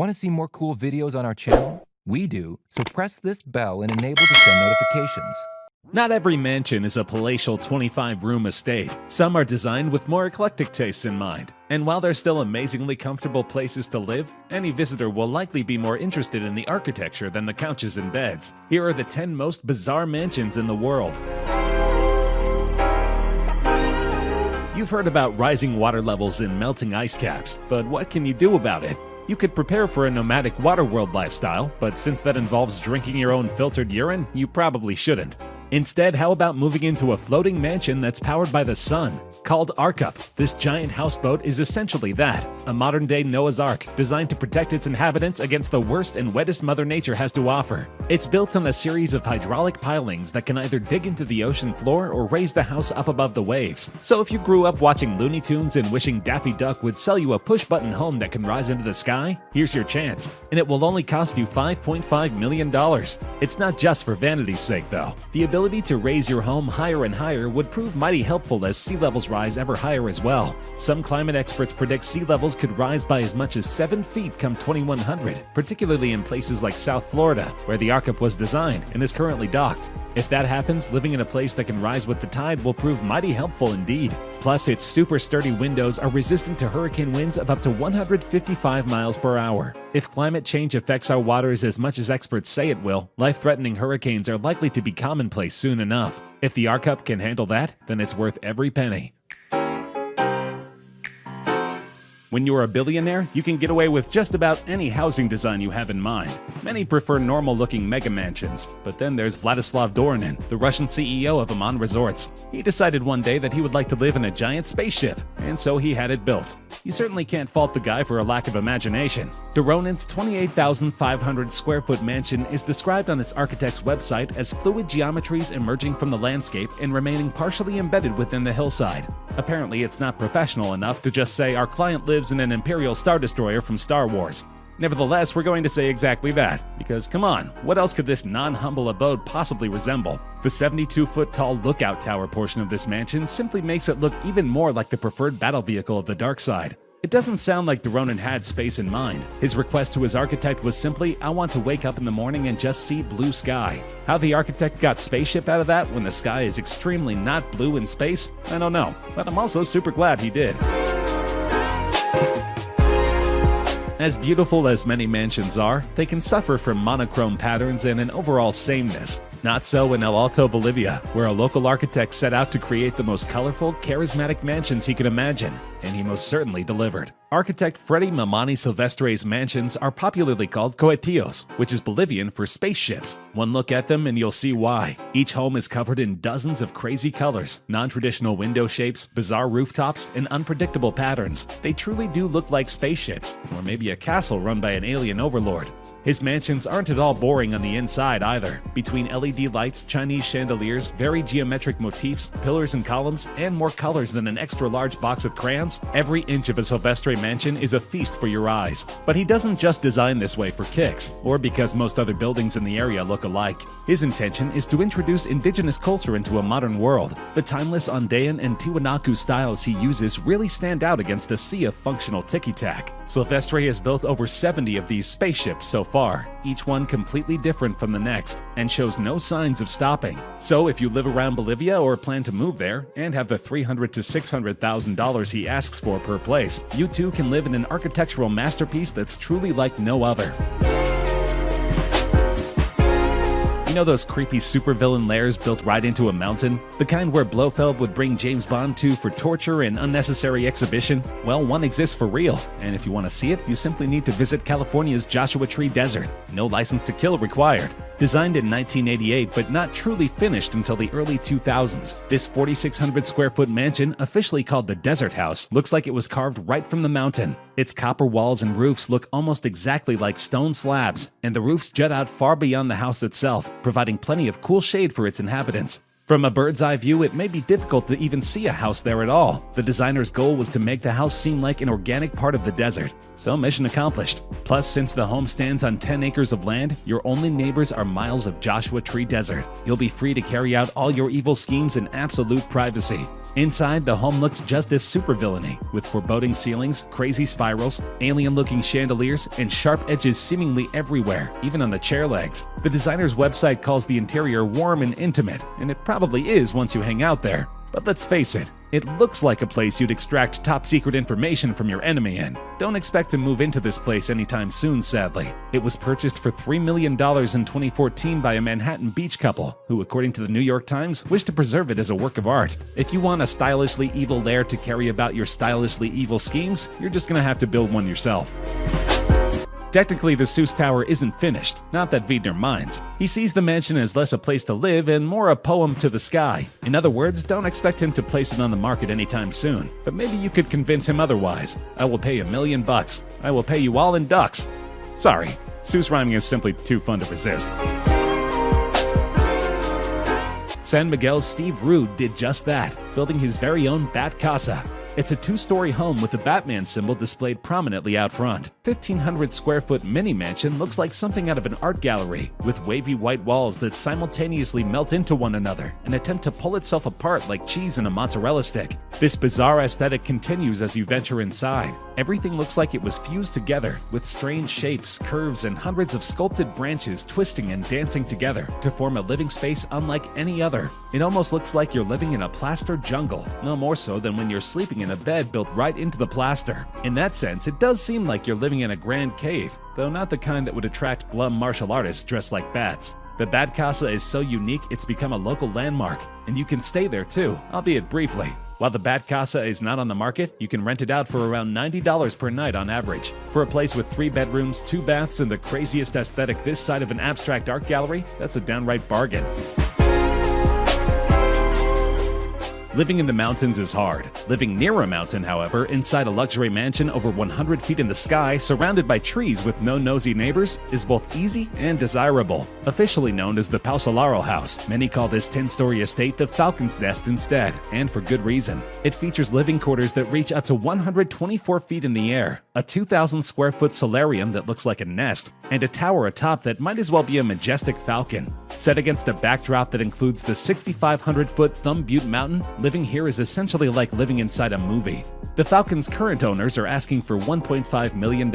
Want to see more cool videos on our channel? We do, so press this bell and enable to send notifications. Not every mansion is a palatial 25-room estate. Some are designed with more eclectic tastes in mind. And while they're still amazingly comfortable places to live, any visitor will likely be more interested in the architecture than the couches and beds. Here are the 10 most bizarre mansions in the world. You've heard about rising water levels and melting ice caps, but what can you do about it? You could prepare for a nomadic waterworld lifestyle, but since that involves drinking your own filtered urine, you probably shouldn't. Instead, how about moving into a floating mansion that's powered by the sun? Called Arkup, this giant houseboat is essentially that, a modern-day Noah's Ark designed to protect its inhabitants against the worst and wettest Mother Nature has to offer. It's built on a series of hydraulic pilings that can either dig into the ocean floor or raise the house up above the waves. So if you grew up watching Looney Tunes and wishing Daffy Duck would sell you a push-button home that can rise into the sky, here's your chance. And it will only cost you $5.5 million. It's not just for vanity's sake, though. The ability to raise your home higher and higher would prove mighty helpful as sea levels rise ever higher as well. Some climate experts predict sea levels could rise by as much as 7 feet come 2100, particularly in places like South Florida, where the Arkup was designed and is currently docked. If that happens, living in a place that can rise with the tide will prove mighty helpful indeed. Plus, its super sturdy windows are resistant to hurricane winds of up to 155 miles per hour. If climate change affects our waters as much as experts say it will, life-threatening hurricanes are likely to be commonplace soon enough. If the Arkup can handle that, then it's worth every penny. When you're a billionaire, you can get away with just about any housing design you have in mind. Many prefer normal-looking mega mansions, but then there's Vladislav Doronin, the Russian CEO of Aman Resorts. He decided one day that he would like to live in a giant spaceship, and so he had it built. You certainly can't fault the guy for a lack of imagination. Doronin's 28,500 square foot mansion is described on its architect's website as fluid geometries emerging from the landscape and remaining partially embedded within the hillside. Apparently, it's not professional enough to just say our client lives in an Imperial Star Destroyer from Star Wars. Nevertheless, we're going to say exactly that, because come on, what else could this non-humble abode possibly resemble? The 72-foot tall lookout tower portion of this mansion simply makes it look even more like the preferred battle vehicle of the dark side. It doesn't sound like Doronin had space in mind. His request to his architect was simply, I want to wake up in the morning and just see blue sky. How the architect got spaceship out of that when the sky is extremely not blue in space, I don't know, but I'm also super glad he did. As beautiful as many mansions are, they can suffer from monochrome patterns and an overall sameness. Not so in El Alto, Bolivia, where a local architect set out to create the most colorful, charismatic mansions he could imagine, and he most certainly delivered. Architect Freddy Mamani Silvestre's mansions are popularly called cohetillos, which is Bolivian for spaceships. One look at them and you'll see why. Each home is covered in dozens of crazy colors, non-traditional window shapes, bizarre rooftops, and unpredictable patterns. They truly do look like spaceships, or maybe a castle run by an alien overlord. His mansions aren't at all boring on the inside either. Between LED lights, Chinese chandeliers, very geometric motifs, pillars and columns, and more colors than an extra-large box of crayons, every inch of a Silvestre mansion is a feast for your eyes. But he doesn't just design this way for kicks, or because most other buildings in the area look alike. His intention is to introduce indigenous culture into a modern world. The timeless Andean and Tiwanaku styles he uses really stand out against a sea of functional ticky-tack. Silvestre has built over 70 of these spaceships so far, each one completely different from the next, and shows no signs of stopping. So if you live around Bolivia or plan to move there, and have the $300,000 to $600,000 he asks for per place, you too can live in an architectural masterpiece that's truly like no other. You know those creepy supervillain lairs built right into a mountain? The kind where Blofeld would bring James Bond to for torture and unnecessary exhibition? Well, one exists for real, and if you want to see it, you simply need to visit California's Joshua Tree Desert. No license to kill required. Designed in 1988 but not truly finished until the early 2000s, this 4,600 square foot mansion, officially called the Desert House, looks like it was carved right from the mountain. Its copper walls and roofs look almost exactly like stone slabs, and the roofs jut out far beyond the house itself, providing plenty of cool shade for its inhabitants. From a bird's eye view, it may be difficult to even see a house there at all. The designer's goal was to make the house seem like an organic part of the desert. So mission accomplished. Plus, since the home stands on 10 acres of land, your only neighbors are miles of Joshua Tree Desert. You'll be free to carry out all your evil schemes in absolute privacy. Inside, the home looks just as supervillainy, with foreboding ceilings, crazy spirals, alien-looking chandeliers, and sharp edges seemingly everywhere, even on the chair legs. The designer's website calls the interior warm and intimate, and it probably is once you hang out there. But let's face it, it looks like a place you'd extract top-secret information from your enemy in. Don't expect to move into this place anytime soon, sadly. It was purchased for $3 million in 2014 by a Manhattan Beach couple, who, according to the New York Times, wished to preserve it as a work of art. If you want a stylishly evil lair to carry about your stylishly evil schemes, you're just gonna have to build one yourself. Technically, the Seuss Tower isn't finished, not that Wiedner minds. He sees the mansion as less a place to live and more a poem to the sky. In other words, don't expect him to place it on the market anytime soon. But maybe you could convince him otherwise. I will pay $1 million. I will pay you all in ducks. Sorry, Seuss rhyming is simply too fun to resist. San Miguel's Steve Rude did just that, building his very own Bat Casa. It's a 2-story home with the Batman symbol displayed prominently out front. 1,500 square foot mini mansion looks like something out of an art gallery, with wavy white walls that simultaneously melt into one another and attempt to pull itself apart like cheese in a mozzarella stick. This bizarre aesthetic continues as you venture inside. Everything looks like it was fused together, with strange shapes, curves, and hundreds of sculpted branches twisting and dancing together to form a living space unlike any other. It almost looks like you're living in a plaster jungle, no more so than when you're sleeping in a bed built right into the plaster. In that sense, it does seem like you're living in a grand cave, though not the kind that would attract glum martial artists dressed like bats. The Bat Casa is so unique it's become a local landmark, and you can stay there too, albeit briefly. While the Bat Casa is not on the market, you can rent it out for around $90 per night on average. For a place with 3 bedrooms, 2 baths, and the craziest aesthetic this side of an abstract art gallery, that's a downright bargain. Living in the mountains is hard. Living near a mountain, however, inside a luxury mansion over 100 feet in the sky, surrounded by trees with no nosy neighbors, is both easy and desirable. Officially known as the Pau Solaro House, many call this 10-story estate the Falcon's Nest instead, and for good reason. It features living quarters that reach up to 124 feet in the air, a 2,000 square foot solarium that looks like a nest, and a tower atop that might as well be a majestic falcon. Set against a backdrop that includes the 6,500-foot Thumb Butte Mountain, living here is essentially like living inside a movie. The Falcon's current owners are asking for $1.5 million,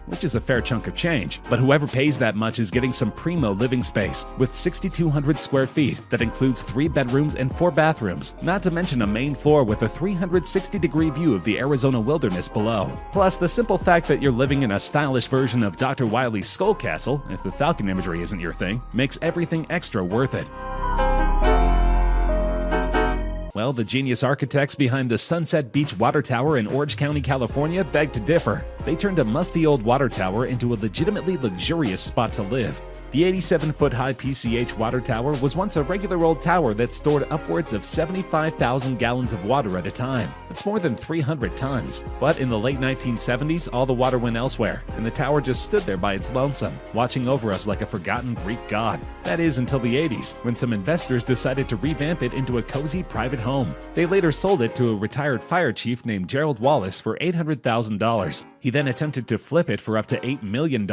which is a fair chunk of change, but whoever pays that much is getting some primo living space, with 6,200 square feet that includes 3 bedrooms and 4 bathrooms, not to mention a main floor with a 360-degree view of the Arizona wilderness below. Plus, the simple fact that you're living in a stylish version of Dr. Wily's Skull Castle, if the Falcon imagery isn't your thing, makes everything extra worth it. Well, the genius architects behind the Sunset Beach Water Tower in Orange County, California beg to differ. They turned a musty old water tower into a legitimately luxurious spot to live. The 87-foot-high PCH water tower was once a regular old tower that stored upwards of 75,000 gallons of water at a time. That's more than 300 tons. But in the late 1970s, all the water went elsewhere, and the tower just stood there by its lonesome, watching over us like a forgotten Greek god. That is, until the 80s, when some investors decided to revamp it into a cozy private home. They later sold it to a retired fire chief named Gerald Wallace for $800,000. He then attempted to flip it for up to $8 million.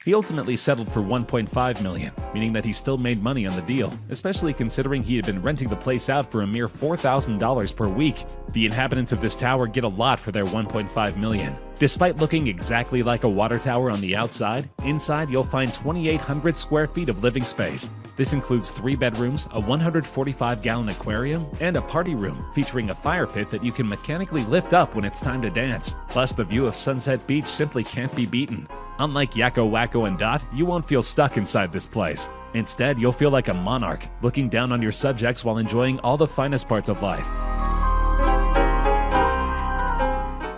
He ultimately settled for $1.5 million, meaning that he still made money on the deal, especially considering he had been renting the place out for a mere $4,000 per week. The inhabitants of this tower get a lot for their $1.5 million. Despite looking exactly like a water tower on the outside, inside you'll find 2,800 square feet of living space. This includes 3 bedrooms, a 145-gallon aquarium, and a party room featuring a fire pit that you can mechanically lift up when it's time to dance. Plus, the view of Sunset Beach simply can't be beaten. Unlike Yakko, Wacko, and Dot, you won't feel stuck inside this place. Instead, you'll feel like a monarch, looking down on your subjects while enjoying all the finest parts of life.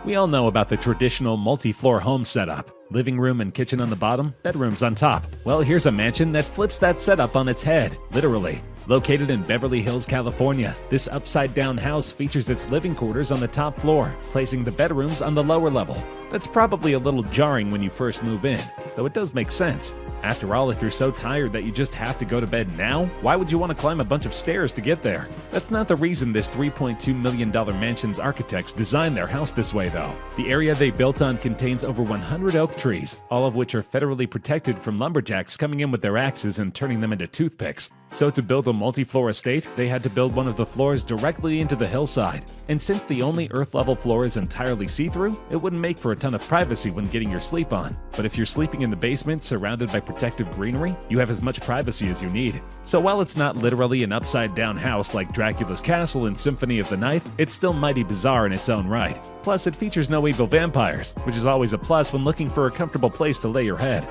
We all know about the traditional multi-floor home setup. Living room and kitchen on the bottom, bedrooms on top. Well, here's a mansion that flips that setup on its head, literally. Located in Beverly Hills, California, this upside-down house features its living quarters on the top floor, placing the bedrooms on the lower level. That's probably a little jarring when you first move in, though it does make sense. After all, if you're so tired that you just have to go to bed now, why would you want to climb a bunch of stairs to get there? That's not the reason this $3.2 million mansion's architects designed their house this way, though. The area they built on contains over 100 oak trees, all of which are federally protected from lumberjacks coming in with their axes and turning them into toothpicks. So to build a multi-floor estate, they had to build one of the floors directly into the hillside. And since the only Earth-level floor is entirely see-through, it wouldn't make for a ton of privacy when getting your sleep on. But if you're sleeping in the basement surrounded by protective greenery, you have as much privacy as you need. So while it's not literally an upside-down house like Dracula's castle in Symphony of the Night, it's still mighty bizarre in its own right. Plus, it features no evil vampires, which is always a plus when looking for a comfortable place to lay your head.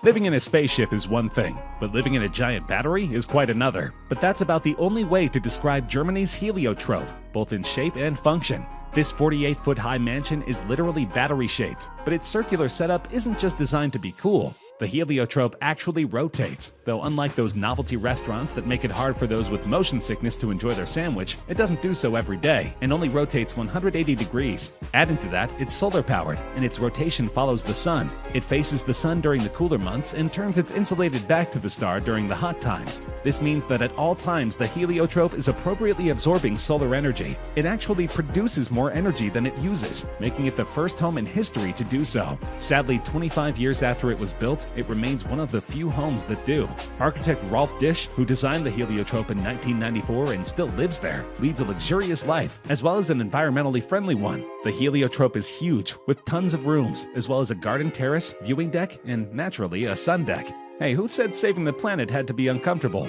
Living in a spaceship is one thing, but living in a giant battery is quite another. But that's about the only way to describe Germany's heliotrope, both in shape and function. This 48-foot-high mansion is literally battery-shaped, but its circular setup isn't just designed to be cool. The heliotrope actually rotates, though unlike those novelty restaurants that make it hard for those with motion sickness to enjoy their sandwich, it doesn't do so every day and only rotates 180 degrees. Adding to that, it's solar-powered, and its rotation follows the sun. It faces the sun during the cooler months and turns its insulated back to the star during the hot times. This means that at all times, the heliotrope is appropriately absorbing solar energy. It actually produces more energy than it uses, making it the first home in history to do so. Sadly, 25 years after it was built, it remains one of the few homes that do. Architect Rolf Dish, who designed the heliotrope in 1994 and still lives there, leads a luxurious life, as well as an environmentally friendly one. The heliotrope is huge, with tons of rooms, as well as a garden terrace, viewing deck, and naturally, a sun deck. Hey, who said saving the planet had to be uncomfortable?